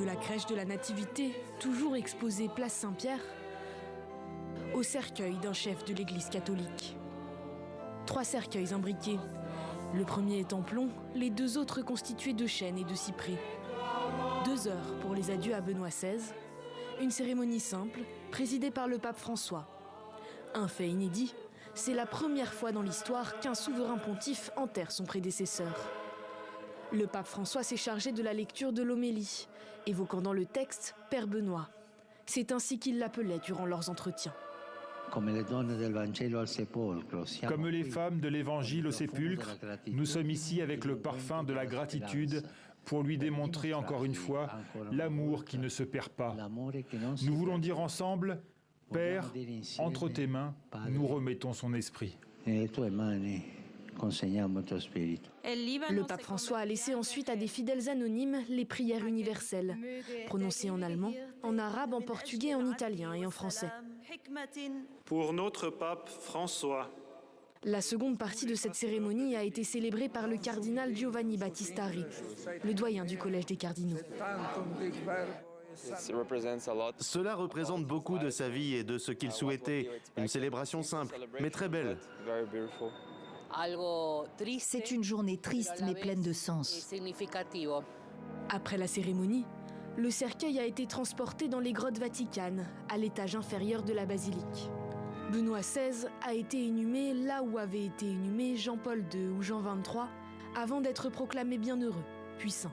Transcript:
De la crèche de la Nativité, toujours exposée place Saint-Pierre, au cercueil d'un chef de l'Église catholique. 3 cercueils imbriqués. Le premier est en plomb, les 2 autres constitués de chêne et de cyprès. 2 heures pour les adieux à Benoît XVI. Une cérémonie simple, présidée par le pape François. Un fait inédit, c'est la première fois dans l'histoire qu'un souverain pontife enterre son prédécesseur. Le pape François s'est chargé de la lecture de l'homélie, évoquant dans le texte Père Benoît. C'est ainsi qu'il l'appelait durant leurs entretiens. Comme les femmes de l'Évangile au sépulcre, nous sommes ici avec le parfum de la gratitude pour lui démontrer encore une fois l'amour qui ne se perd pas. Nous voulons dire ensemble, Père, entre tes mains, nous remettons son esprit. Le pape François a laissé ensuite à des fidèles anonymes les prières universelles, prononcées en allemand, en arabe, en portugais, en italien et en français. Pour notre pape François. La seconde partie de cette cérémonie a été célébrée par le cardinal Giovanni Battista Re, le doyen du Collège des cardinaux. Cela représente beaucoup de sa vie et de ce qu'il souhaitait. Une célébration simple, mais très belle. C'est une journée triste mais pleine de sens. Après la cérémonie, le cercueil a été transporté dans les grottes vaticanes, à l'étage inférieur de la basilique. Benoît XVI a été inhumé là où avaient été inhumés Jean-Paul II ou Jean XXIII avant d'être proclamé bienheureux, puissant.